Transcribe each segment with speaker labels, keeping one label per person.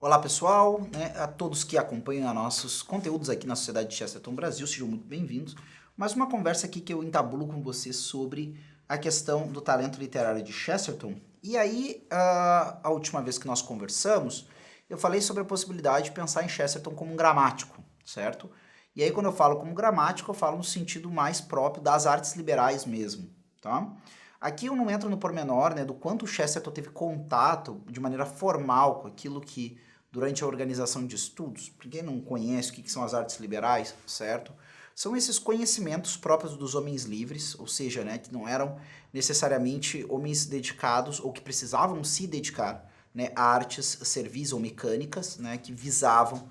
Speaker 1: Olá pessoal, a todos que acompanham nossos conteúdos aqui na Sociedade de Chesterton Brasil, sejam muito bem-vindos. Mais uma conversa aqui que eu entabulo com vocês sobre a questão do talento literário de Chesterton. E aí, a última vez que nós conversamos, eu falei sobre a possibilidade de pensar em Chesterton como um gramático, certo? E aí quando eu falo como gramático, eu falo no sentido mais próprio das artes liberais mesmo, tá? Aqui eu não entro no pormenor, do quanto o Chesterton teve contato de maneira formal com aquilo que durante a organização de estudos. Para quem não conhece o que são as artes liberais, certo? São esses conhecimentos próprios dos homens livres, ou seja, que não eram necessariamente homens dedicados ou que precisavam se dedicar a artes servis ou mecânicas, que visavam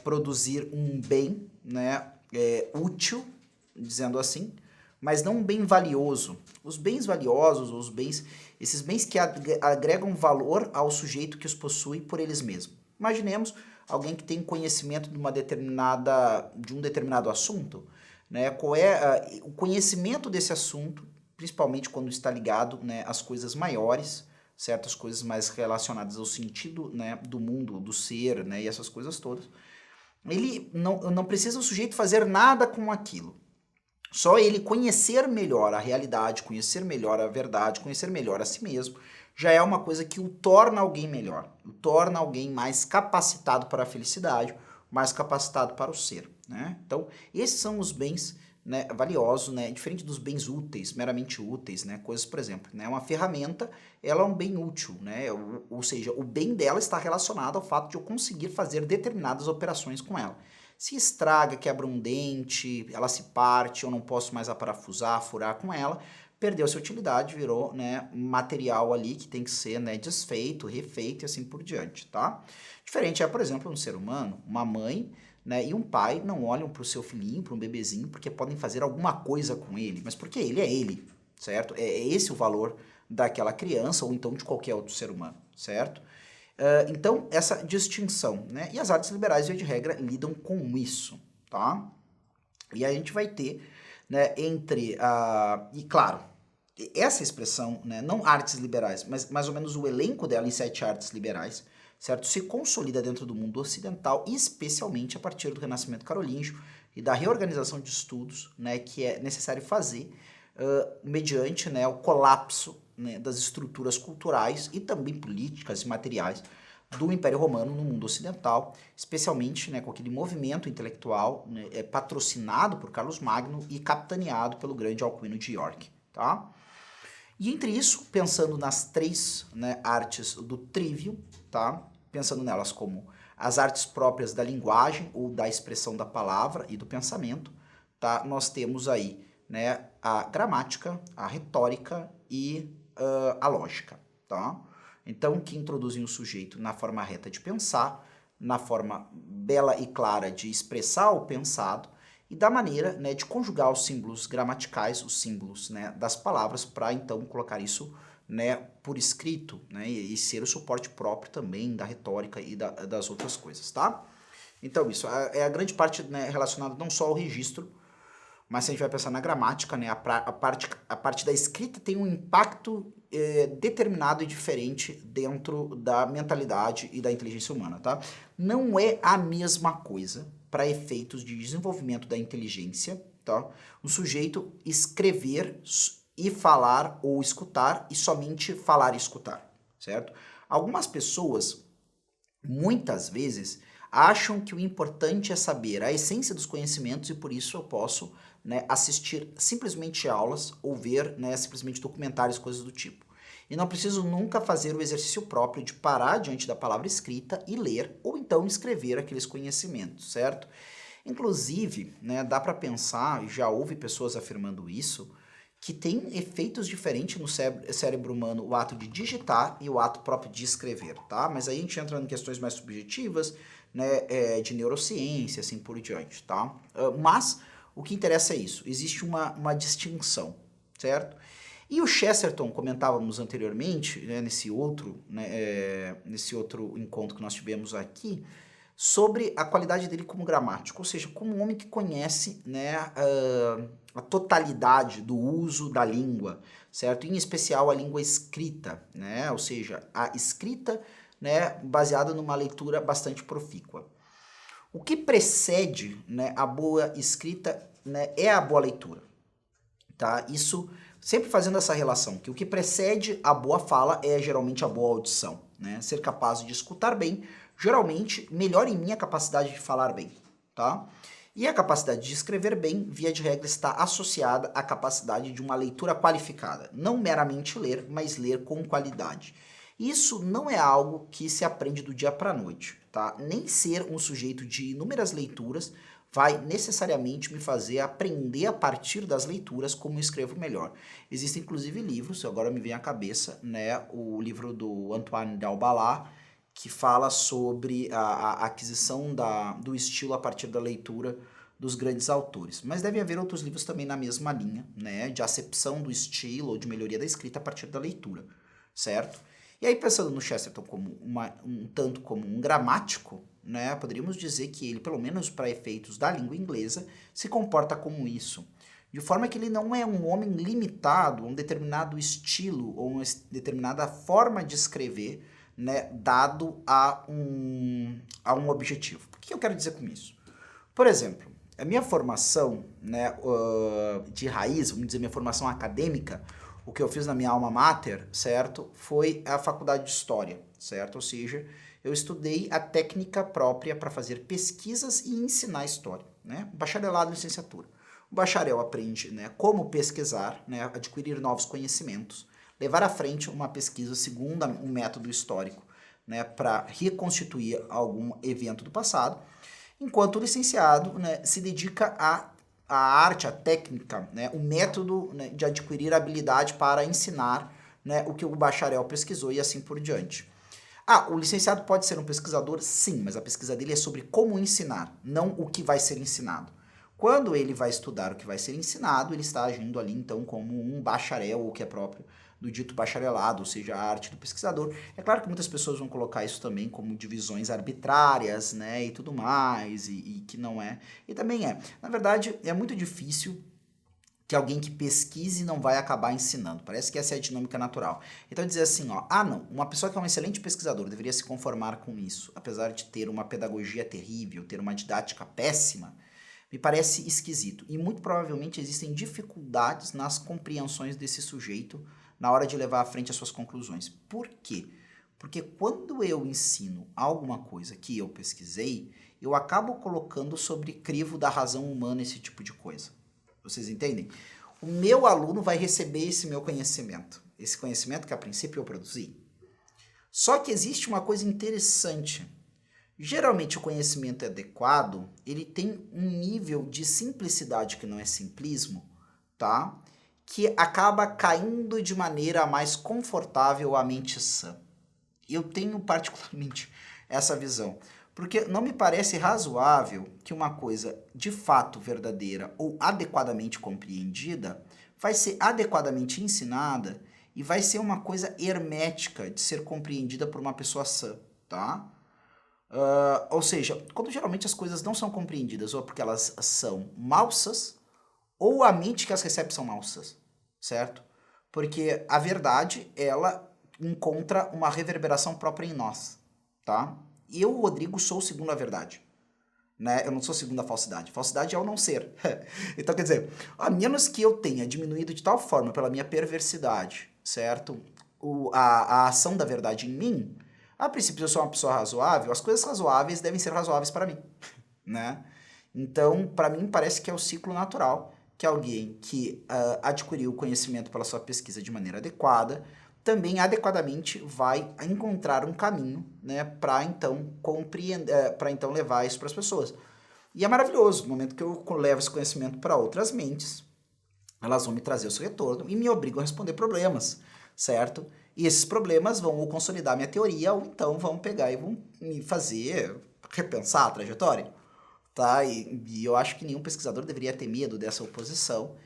Speaker 1: produzir um bem útil, dizendo assim, mas não um bem valioso. Os bens valiosos, esses bens que agregam valor ao sujeito que os possui por eles mesmos. Imaginemos alguém que tem conhecimento de um determinado assunto, qual é o conhecimento desse assunto, principalmente quando está ligado às coisas maiores, certas coisas mais relacionadas ao sentido do mundo, do ser, e essas coisas todas. Ele não precisa o sujeito fazer nada com aquilo. Só ele conhecer melhor a realidade, conhecer melhor a verdade, conhecer melhor a si mesmo, já é uma coisa que o torna alguém melhor, o torna alguém mais capacitado para a felicidade, mais capacitado para o ser. Então, esses são os bens valiosos, diferente dos bens úteis, meramente úteis, coisas, por exemplo, uma ferramenta, ela é um bem útil, ou seja, o bem dela está relacionado ao fato de eu conseguir fazer determinadas operações com ela. Se estraga, quebra um dente, ela se parte, eu não posso mais aparafusar, furar com ela, perdeu sua utilidade, virou material ali que tem que ser desfeito, refeito e assim por diante, tá? Diferente é, por exemplo, um ser humano, uma mãe e um pai não olham para o seu filhinho, para um bebezinho, porque podem fazer alguma coisa com ele, mas porque ele é ele, certo? É esse o valor daquela criança ou então de qualquer outro ser humano, certo? Então, essa distinção, E as artes liberais, via de regra, lidam com isso, tá? E a gente vai ter, e claro, essa expressão, não artes liberais, mas mais ou menos o elenco dela em 7 artes liberais, certo? Se consolida dentro do mundo ocidental, especialmente a partir do Renascimento Carolíngio e da reorganização de estudos, que é necessário fazer mediante o colapso das estruturas culturais e também políticas e materiais do Império Romano no mundo ocidental, especialmente com aquele movimento intelectual patrocinado por Carlos Magno e capitaneado pelo grande Alcuino de York, tá? E entre isso, pensando nas 3 artes do trivium, tá? Pensando nelas como as artes próprias da linguagem ou da expressão da palavra e do pensamento, tá? Nós temos aí a gramática, a retórica e a lógica, tá? Então, que introduzem o sujeito na forma reta de pensar, na forma bela e clara de expressar o pensado e da maneira de conjugar os símbolos gramaticais, os símbolos das palavras, para então colocar isso por escrito e ser o suporte próprio também da retórica e das outras coisas, tá? Então, isso é a grande parte relacionada não só ao registro, mas se a gente vai pensar na gramática, a parte da escrita tem um impacto determinado e diferente dentro da mentalidade e da inteligência humana, tá? Não é a mesma coisa para efeitos de desenvolvimento da inteligência, tá? Um sujeito escrever e falar ou escutar e somente falar e escutar, certo? Algumas pessoas, muitas vezes, acham que o importante é saber a essência dos conhecimentos e por isso eu posso assistir simplesmente aulas ou ver simplesmente documentários, coisas do tipo. E não preciso nunca fazer o exercício próprio de parar diante da palavra escrita e ler ou então escrever aqueles conhecimentos, certo? Inclusive, dá para pensar, já houve pessoas afirmando isso, que tem efeitos diferentes no cérebro humano o ato de digitar e o ato próprio de escrever, tá? Mas aí a gente entra em questões mais subjetivas, de neurociência, assim por diante, tá? Mas o que interessa é isso, existe uma distinção, certo? E o Chesterton, comentávamos anteriormente, nesse outro encontro que nós tivemos aqui, sobre a qualidade dele como gramático, ou seja, como um homem que conhece a totalidade do uso da língua, certo? Em especial a língua escrita, ou seja, a escrita né, baseada numa leitura bastante profícua. O que precede, né, a boa escrita, né, é a boa leitura. Tá? Isso sempre fazendo essa relação, que o que precede a boa fala é geralmente a boa audição. Né? Ser capaz de escutar bem, geralmente, melhora em mim a capacidade de falar bem. Tá? E a capacidade de escrever bem, via de regra, está associada à capacidade de uma leitura qualificada. Não meramente ler, mas ler com qualidade. Isso não é algo que se aprende do dia para a noite. Tá? Nem ser um sujeito de inúmeras leituras vai necessariamente me fazer aprender a partir das leituras como escrevo melhor. Existem inclusive livros, agora me vem à cabeça, né, o livro do Antoine Dalbala, que fala sobre a aquisição do estilo a partir da leitura dos grandes autores. Mas deve haver outros livros também na mesma linha, né, de acepção do estilo ou de melhoria da escrita a partir da leitura, certo? E aí, pensando no Chesterton como um tanto como um gramático, né, poderíamos dizer que ele, pelo menos para efeitos da língua inglesa, se comporta como isso. De forma que ele não é um homem limitado a um determinado estilo ou uma determinada forma de escrever, né, dado a um objetivo. O que eu quero dizer com isso? Por exemplo, a minha formação, né, de raiz, vamos dizer, minha formação acadêmica, o que eu fiz na minha alma mater, certo, foi a faculdade de História, certo? Ou seja, eu estudei a técnica própria para fazer pesquisas e ensinar História, né? Bacharelado e licenciatura. O bacharel aprende, né, como pesquisar, né, adquirir novos conhecimentos, levar à frente uma pesquisa segundo um método histórico, né, para reconstituir algum evento do passado, enquanto o licenciado, né, se dedica a arte, a técnica, né, o método, né, de adquirir habilidade para ensinar, né, o que o bacharel pesquisou e assim por diante. O licenciado pode ser um pesquisador? Sim, mas a pesquisa dele é sobre como ensinar, não o que vai ser ensinado. Quando ele vai estudar o que vai ser ensinado, ele está agindo ali, então, como um bacharel, o que é próprio do dito bacharelado, ou seja, a arte do pesquisador. É claro que muitas pessoas vão colocar isso também como divisões arbitrárias, né, e tudo mais, e que não é. E também é. Na verdade, é muito difícil que alguém que pesquise não vai acabar ensinando. Parece que essa é a dinâmica natural. Então dizer assim, ó, não, uma pessoa que é um excelente pesquisador deveria se conformar com isso, apesar de ter uma pedagogia terrível, ter uma didática péssima, me parece esquisito. E muito provavelmente existem dificuldades nas compreensões desse sujeito na hora de levar à frente as suas conclusões. Por quê? Porque quando eu ensino alguma coisa que eu pesquisei, eu acabo colocando sobre crivo da razão humana esse tipo de coisa. Vocês entendem? O meu aluno vai receber esse meu conhecimento. Esse conhecimento que a princípio eu produzi. Só que existe uma coisa interessante. Geralmente o conhecimento adequado, ele tem um nível de simplicidade que não é simplismo, tá? Que acaba caindo de maneira mais confortável à mente sã. Eu tenho particularmente essa visão, porque não me parece razoável que uma coisa de fato verdadeira ou adequadamente compreendida vai ser adequadamente ensinada e vai ser uma coisa hermética de ser compreendida por uma pessoa sã, tá? Ou seja, quando geralmente as coisas não são compreendidas ou porque elas são malsas ou a mente que as recebe são malsas, certo? Porque a verdade, ela encontra uma reverberação própria em nós, tá? Eu, Rodrigo, sou segundo a verdade, né? Eu não sou segundo a falsidade. Falsidade é o não ser. Então, quer dizer, a menos que eu tenha diminuído de tal forma pela minha perversidade, certo? A ação da verdade em mim, a princípio eu sou uma pessoa razoável, as coisas razoáveis devem ser razoáveis para mim, né? Então, para mim, parece que é o ciclo natural que alguém que adquiriu o conhecimento pela sua pesquisa de maneira adequada, também adequadamente vai encontrar um caminho, né, para então compreender, para então levar isso para as pessoas. E é maravilhoso, no momento que eu levo esse conhecimento para outras mentes, elas vão me trazer o seu retorno e me obrigam a responder problemas, certo? E esses problemas vão ou consolidar minha teoria ou então vão pegar e vão me fazer repensar a trajetória. Tá? E eu acho que nenhum pesquisador deveria ter medo dessa oposição,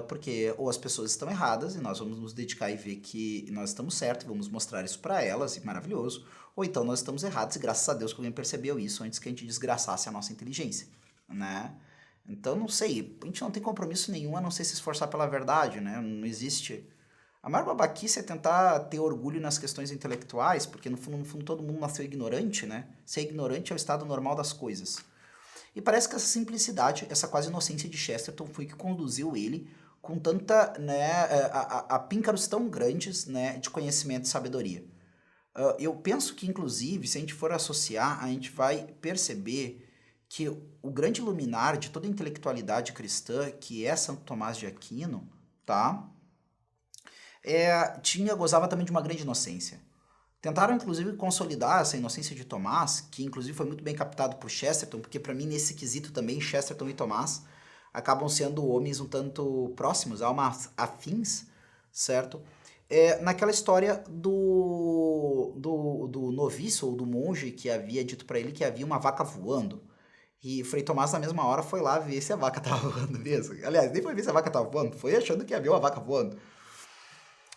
Speaker 1: porque ou as pessoas estão erradas e nós vamos nos dedicar e ver que nós estamos certos e vamos mostrar isso para elas, e maravilhoso, ou então nós estamos errados e graças a Deus que alguém percebeu isso antes que a gente desgraçasse a nossa inteligência, né? Então, não sei, a gente não tem compromisso nenhum a não ser se esforçar pela verdade, né? Não existe A maior babaquice é tentar ter orgulho nas questões intelectuais, porque no fundo todo mundo nasceu ignorante, né? Ser ignorante é o estado normal das coisas. E parece que essa simplicidade, essa quase inocência de Chesterton foi que conduziu ele com tanta, né, a píncaros tão grandes, né, de conhecimento e sabedoria. Eu penso que, inclusive, se a gente for associar, a gente vai perceber que o grande luminar de toda a intelectualidade cristã, que é Santo Tomás de Aquino, tá? Gozava também de uma grande inocência. Tentaram, inclusive, consolidar essa inocência de Tomás, que, inclusive, foi muito bem captado por Chesterton, porque, para mim, nesse quesito também, Chesterton e Tomás acabam sendo homens um tanto próximos, almas afins, certo? Naquela história do noviço ou do monge que havia dito para ele que havia uma vaca voando. E Frei Tomás, na mesma hora, foi lá ver se a vaca estava voando mesmo. Aliás, nem foi ver se a vaca estava voando, foi achando que havia uma vaca voando.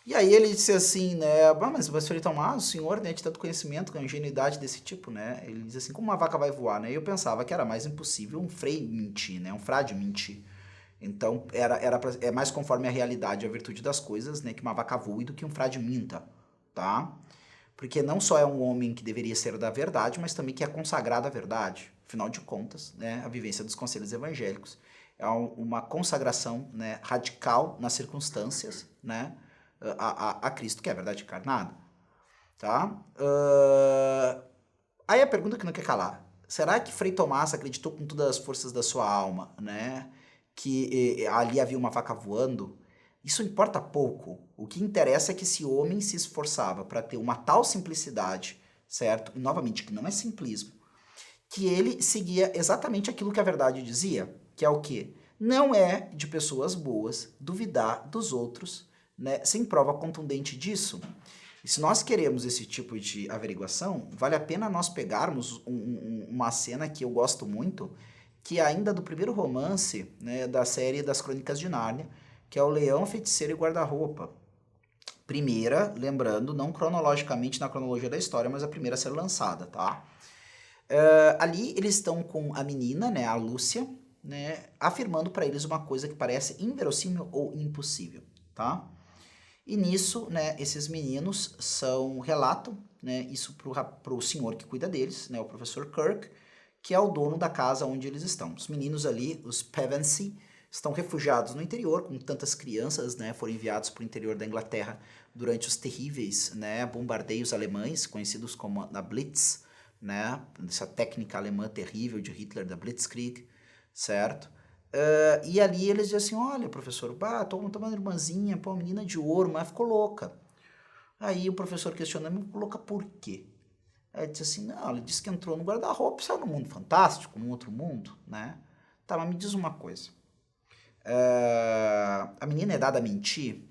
Speaker 1: E aí ele disse assim, né, mas Frei Tomás, o senhor, né, de tanto conhecimento, com ingenuidade desse tipo, né, ele diz assim, como uma vaca vai voar, né, e eu pensava que era mais impossível um frei mentir, né, um frade mentir. Então, é mais conforme a realidade, a virtude das coisas, né, que uma vaca voe do que um frade minta, tá? Porque não só é um homem que deveria ser da verdade, mas também que é consagrado à verdade. Afinal de contas, né, a vivência dos conselhos evangélicos é uma consagração, né, radical nas circunstâncias, né, a Cristo, que é a verdade encarnada, tá? Aí a pergunta que não quer calar. Será que Frei Tomás acreditou com todas as forças da sua alma, né, que ali havia uma vaca voando? Isso importa pouco. O que interessa é que esse homem se esforçava para ter uma tal simplicidade, certo? E novamente, que não é simplismo, que ele seguia exatamente aquilo que a verdade dizia, que é o quê? Não é de pessoas boas duvidar dos outros, né, sem prova contundente disso. E se nós queremos esse tipo de averiguação, vale a pena nós pegarmos uma cena que eu gosto muito, que é ainda do primeiro romance, né, da série das Crônicas de Nárnia, que é o Leão, Feiticeiro e Guarda-Roupa. Primeira, lembrando, não cronologicamente na cronologia da história, mas a primeira a ser lançada, tá? Ali eles estão com a menina, né, a Lúcia, né, afirmando para eles uma coisa que parece inverossímil ou impossível, tá? E nisso, né, esses meninos relatam, né, isso pro senhor que cuida deles, né, o professor Kirk, que é o dono da casa onde eles estão. Os meninos ali, os Pevensey, estão refugiados no interior, com tantas crianças, né, foram enviados para o interior da Inglaterra durante os terríveis, né, bombardeios alemães, conhecidos como a Blitz, né, essa técnica alemã terrível de Hitler, da Blitzkrieg, certo? E ali eles dizem assim, olha, professor, tô uma irmãzinha, pô, menina de ouro, mas ficou louca. Aí o professor questiona, mas ficou louca por quê? Aí ele disse assim, não, ela disse que entrou no guarda-roupa, saiu no mundo fantástico, num outro mundo, né? Tá, mas me diz uma coisa. A menina é dada a mentir,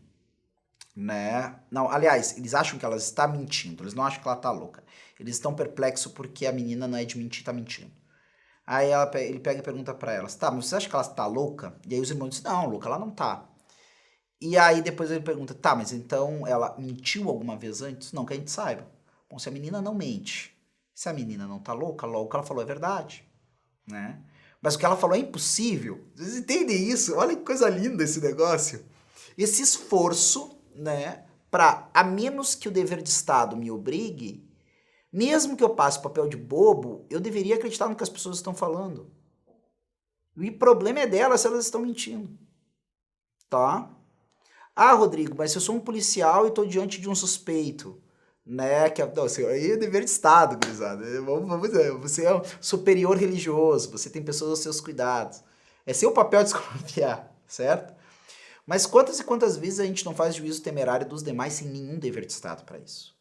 Speaker 1: né? Não, aliás, eles acham que ela está mentindo, eles não acham que ela tá louca. Eles estão perplexos porque a menina não é de mentir, tá mentindo. Aí ele pega e pergunta pra elas, tá, mas você acha que ela tá louca? E aí os irmãos dizem, não, louca ela não tá. E aí depois ele pergunta, tá, mas então ela mentiu alguma vez antes? Não, que a gente saiba. Bom, se a menina não mente, se a menina não tá louca, logo o que ela falou é verdade, né? Mas o que ela falou é impossível. Vocês entendem isso? Olha que coisa linda esse negócio. Esse esforço, né, pra, a menos que o dever de Estado me obrigue, mesmo que eu passe o papel de bobo, eu deveria acreditar no que as pessoas estão falando. E o problema é delas se elas estão mentindo. Tá? Ah, Rodrigo, mas se eu sou um policial e estou diante de um suspeito, né? Não, aí é dever de Estado, gurizada. Vamos dizer, você é um superior religioso, você tem pessoas aos seus cuidados. É seu papel desconfiar, certo? Mas quantas e quantas vezes a gente não faz juízo temerário dos demais sem nenhum dever de Estado para isso?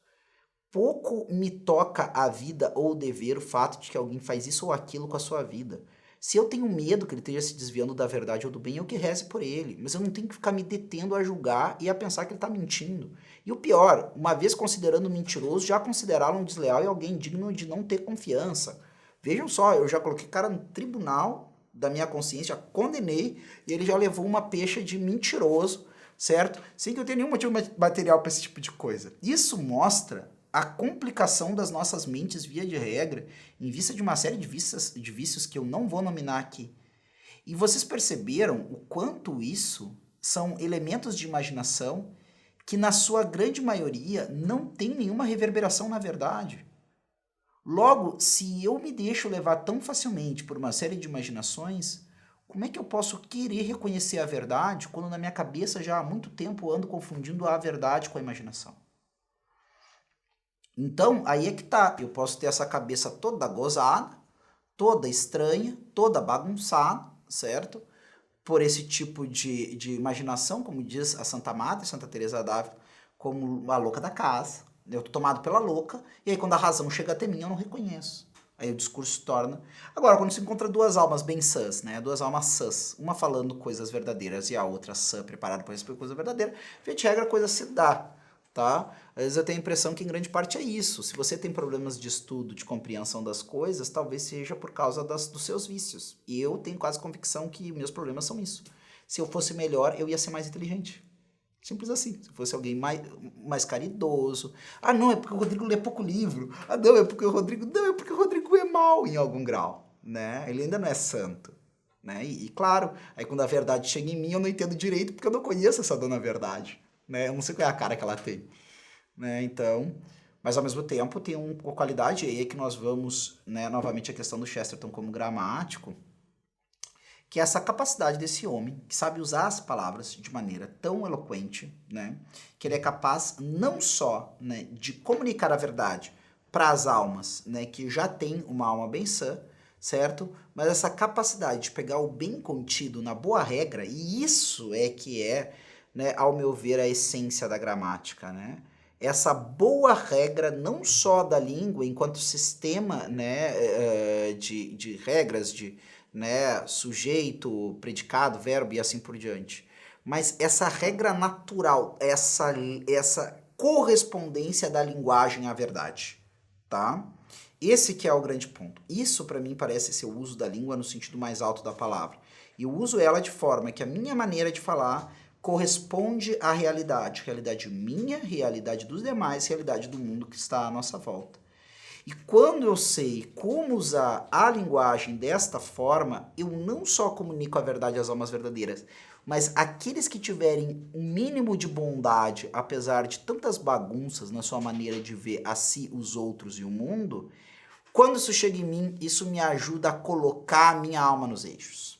Speaker 1: Pouco me toca a vida ou o dever o fato de que alguém faz isso ou aquilo com a sua vida. Se eu tenho medo que ele esteja se desviando da verdade ou do bem, eu que reze por ele. Mas eu não tenho que ficar me detendo a julgar e a pensar que ele está mentindo. E o pior, uma vez considerando mentiroso, já considerá-lo um desleal e alguém digno de não ter confiança. Vejam só, eu já coloquei cara no tribunal da minha consciência, já condenei, e ele já levou uma pecha de mentiroso, certo? Sem que eu tenha nenhum motivo material para esse tipo de coisa. Isso mostra a complicação das nossas mentes, via de regra, em vista de uma série de vícios que eu não vou nominar aqui. E vocês perceberam o quanto isso são elementos de imaginação que na sua grande maioria não tem nenhuma reverberação na verdade. Logo, se eu me deixo levar tão facilmente por uma série de imaginações, como é que eu posso querer reconhecer a verdade quando na minha cabeça já há muito tempo eu ando confundindo a verdade com a imaginação? Então, aí é que tá, eu posso ter essa cabeça toda gozada, toda estranha, toda bagunçada, certo? Por esse tipo de imaginação, como diz a Santa Madre, Santa Teresa d'Ávila, como a louca da casa. Eu tô tomado pela louca, e aí quando a razão chega até mim, eu não reconheço. Aí o discurso se torna... Agora, quando se encontra duas almas bem sãs, né? Duas almas sãs, uma falando coisas verdadeiras e a outra sã, preparada para receber coisa verdadeira, via de regra a coisa se dá, tá? Às vezes eu tenho a impressão que em grande parte é isso. Se você tem problemas de estudo, de compreensão das coisas, talvez seja por causa dos seus vícios. E eu tenho quase convicção que meus problemas são isso. Se eu fosse melhor, eu ia ser mais inteligente. Simples assim. Se fosse alguém mais caridoso. Ah, não, é porque o Rodrigo lê pouco livro. Ah, não, é porque o Rodrigo... Não, é porque o Rodrigo é mau em algum grau, né? Ele ainda não é santo, né? E claro, aí quando a verdade chega em mim, eu não entendo direito porque eu não conheço essa dona verdade, né? Eu não sei qual é a cara que ela tem, né? Então... Mas ao mesmo tempo tem uma qualidade aí que nós vamos, né, novamente a questão do Chesterton como gramático, que é essa capacidade desse homem, que sabe usar as palavras de maneira tão eloquente, né, que ele é capaz não só, né, de comunicar a verdade para as almas, né, que já tem uma alma bem sã, certo? Mas essa capacidade de pegar o bem contido na boa regra, e isso é que é, né, ao meu ver, a essência da gramática, né? Essa boa regra não só da língua enquanto sistema, né, de regras, de, né, sujeito, predicado, verbo e assim por diante. Mas essa regra natural, essa correspondência da linguagem à verdade, tá? Esse que é o grande ponto. Isso para mim parece ser o uso da língua no sentido mais alto da palavra. E eu uso ela de forma que a minha maneira de falar corresponde à realidade. Realidade minha, realidade dos demais, realidade do mundo que está à nossa volta. E quando eu sei como usar a linguagem desta forma, eu não só comunico a verdade às almas verdadeiras, mas aqueles que tiverem um mínimo de bondade, apesar de tantas bagunças na sua maneira de ver a si, os outros e o mundo, quando isso chega em mim, isso me ajuda a colocar a minha alma nos eixos,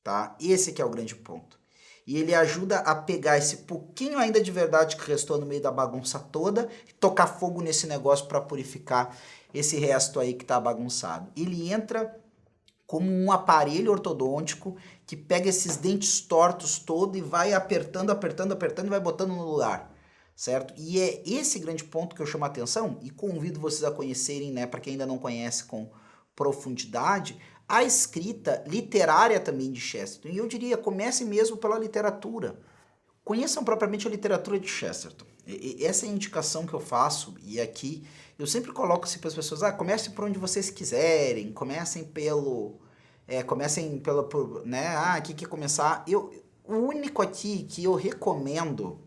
Speaker 1: tá? Esse que é o grande ponto. E ele ajuda a pegar esse pouquinho ainda de verdade que restou no meio da bagunça toda e tocar fogo nesse negócio para purificar esse resto aí que está bagunçado. Ele entra como um aparelho ortodôntico que pega esses dentes tortos todo e vai apertando, apertando, apertando e vai botando no lugar, certo? E é esse grande ponto que eu chamo a atenção e convido vocês a conhecerem, né, para quem ainda não conhece com profundidade, a escrita literária também de Chesterton. E eu diria, comece mesmo pela literatura. Conheçam propriamente a literatura de Chesterton. Essa é a indicação que eu faço, e aqui eu sempre coloco assim para as pessoas, comecem por onde vocês quiserem, comecem pelo... né, aqui que começar. O único aqui que eu recomendo,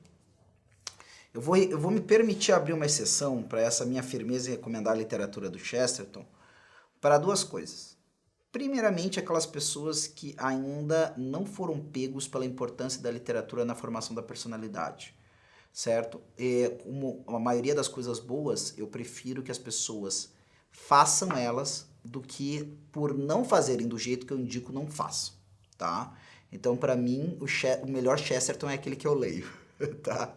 Speaker 1: eu vou me permitir abrir uma exceção para essa minha firmeza em recomendar a literatura do Chesterton, para duas coisas. Primeiramente, aquelas pessoas que ainda não foram pegos pela importância da literatura na formação da personalidade, certo? Como a maioria das coisas boas, eu prefiro que as pessoas façam elas do que por não fazerem do jeito que eu indico, não façam, tá? Então, para mim, o melhor Chesterton é aquele que eu leio, tá?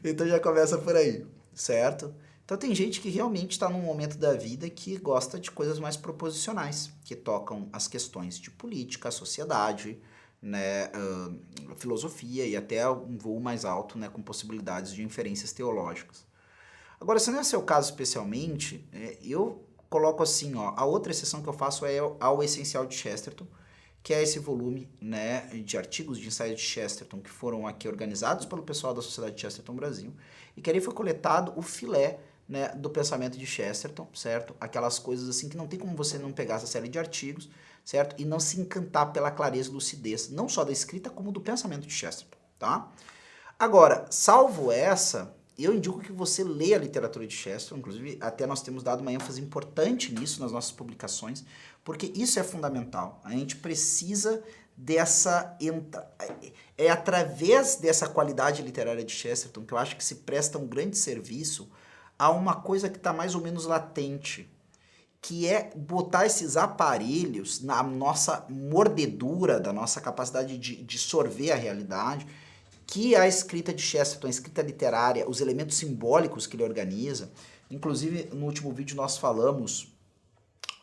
Speaker 1: Então já começa por aí, certo? Então tem gente que realmente está num momento da vida que gosta de coisas mais proposicionais, que tocam as questões de política, sociedade, né, filosofia e até um voo mais alto, né, com possibilidades de inferências teológicas. Agora, se não é seu caso especialmente, eu coloco assim, ó, a outra exceção que eu faço é ao Essencial de Chesterton, que é esse volume, né, de artigos de ensaios de Chesterton que foram aqui organizados pelo pessoal da Sociedade de Chesterton Brasil, e que ali foi coletado o filé, né, do pensamento de Chesterton, certo? Aquelas coisas assim que não tem como você não pegar essa série de artigos, certo? E não se encantar pela clareza e lucidez, não só da escrita, como do pensamento de Chesterton, tá? Agora, salvo essa, eu indico que você leia a literatura de Chesterton, inclusive até nós temos dado uma ênfase importante nisso nas nossas publicações, porque isso é fundamental. A gente precisa É através dessa qualidade literária de Chesterton que eu acho que se presta um grande serviço a uma coisa que está mais ou menos latente, que é botar esses aparelhos na nossa mordedura, da nossa capacidade de sorver a realidade, que a escrita de Chesterton, a escrita literária, os elementos simbólicos que ele organiza. Inclusive, no último vídeo nós falamos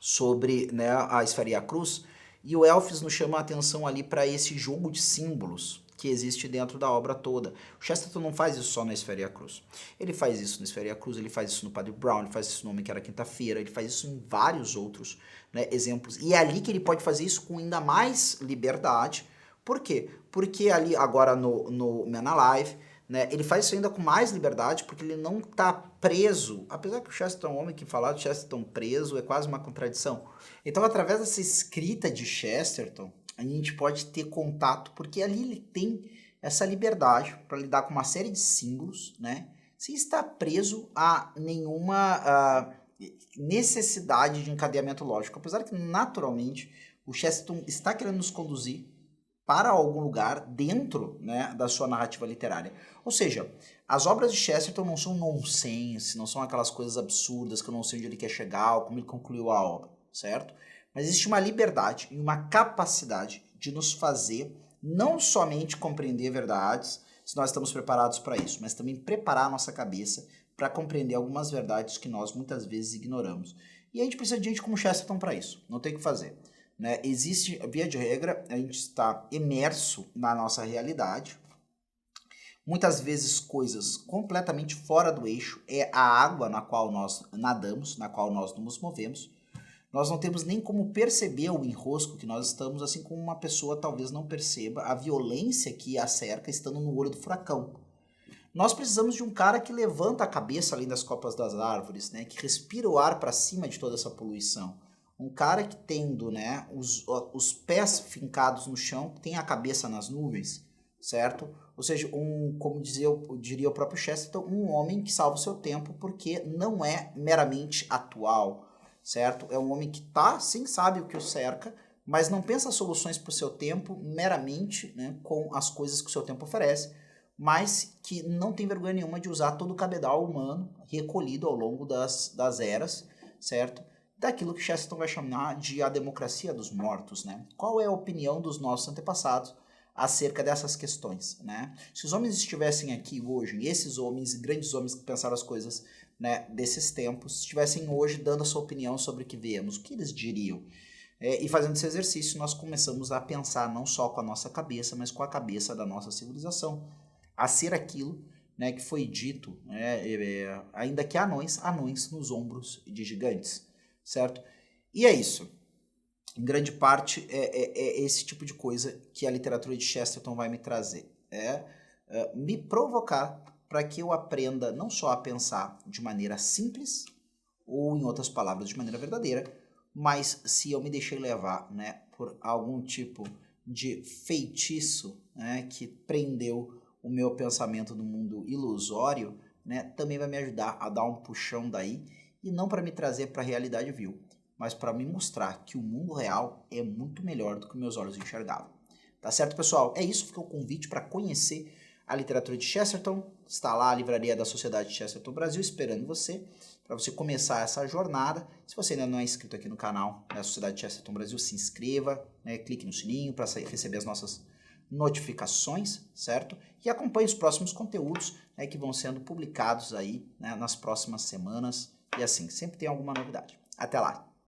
Speaker 1: sobre, né, a esfera e a cruz, e o Elphs nos chama a atenção ali para esse jogo de símbolos que existe dentro da obra toda. O Chesterton não faz isso só na Esfera e a Cruz. Ele faz isso na Esfera e a Cruz, ele faz isso no Padre Brown, ele faz isso no Homem que Era Quinta-feira, ele faz isso em vários outros, né, exemplos. E é ali que ele pode fazer isso com ainda mais liberdade. Por quê? Porque ali, agora no Man Alive, né, ele faz isso ainda com mais liberdade, porque ele não está preso. Apesar que o Chesterton é um homem que falar de Chesterton preso é quase uma contradição. Então, através dessa escrita de Chesterton, a gente pode ter contato, porque ali ele tem essa liberdade para lidar com uma série de símbolos, né, sem estar preso a nenhuma necessidade de encadeamento lógico. Apesar que, naturalmente, o Chesterton está querendo nos conduzir para algum lugar dentro, né, da sua narrativa literária. Ou seja, as obras de Chesterton não são nonsense, não são aquelas coisas absurdas que eu não sei onde ele quer chegar ou como ele concluiu a obra, certo? Mas existe uma liberdade e uma capacidade de nos fazer não somente compreender verdades, se nós estamos preparados para isso, mas também preparar a nossa cabeça para compreender algumas verdades que nós muitas vezes ignoramos. E a gente precisa de gente como Chesterton para isso, não tem o que fazer. Né? Existe, via de regra, a gente está imerso na nossa realidade, muitas vezes coisas completamente fora do eixo, é a água na qual nós nadamos, na qual nós nos movemos. Nós não temos nem como perceber o enrosco que nós estamos, assim como uma pessoa talvez não perceba a violência que a cerca estando no olho do furacão. Nós precisamos de um cara que levanta a cabeça além das copas das árvores, né? Que respira o ar para cima de toda essa poluição. Um cara que tendo, né, os pés fincados no chão, tem a cabeça nas nuvens, certo? Ou seja, como diria o próprio Chesterton, um homem que salva o seu tempo porque não é meramente atual, certo? É um homem que sim, sabe o que o cerca, mas não pensa soluções para o seu tempo meramente, né, com as coisas que o seu tempo oferece, mas que não tem vergonha nenhuma de usar todo o cabedal humano recolhido ao longo das eras, certo? Daquilo que Chesterton vai chamar de a democracia dos mortos, né? Qual é a opinião dos nossos antepassados acerca dessas questões, né? Se os homens estivessem aqui hoje, esses homens, grandes homens que pensaram as coisas, né, desses tempos, estivessem hoje dando a sua opinião sobre o que vemos, o que eles diriam? E fazendo esse exercício, nós começamos a pensar não só com a nossa cabeça, mas com a cabeça da nossa civilização, a ser aquilo, né, que foi dito, ainda que anões nos ombros de gigantes, certo? E é isso. Em grande parte, é esse tipo de coisa que a literatura de Chesterton vai me trazer. Me provocar para que eu aprenda não só a pensar de maneira simples, ou em outras palavras, de maneira verdadeira, mas se eu me deixei levar, né, por algum tipo de feitiço, né, que prendeu o meu pensamento no mundo ilusório, né, também vai me ajudar a dar um puxão daí, e não para me trazer para a realidade vil, mas para me mostrar que o mundo real é muito melhor do que meus olhos enxergavam. Tá certo, pessoal? É isso, fica o convite para conhecer a literatura de Chesterton. Está lá a livraria da Sociedade Chesterton Brasil esperando você, para você começar essa jornada. Se você ainda não é inscrito aqui no canal da Sociedade Chesterton Brasil, se inscreva, né, clique no sininho para receber as nossas notificações, certo? E acompanhe os próximos conteúdos, né, que vão sendo publicados aí, né, nas próximas semanas. E assim, sempre tem alguma novidade. Até lá!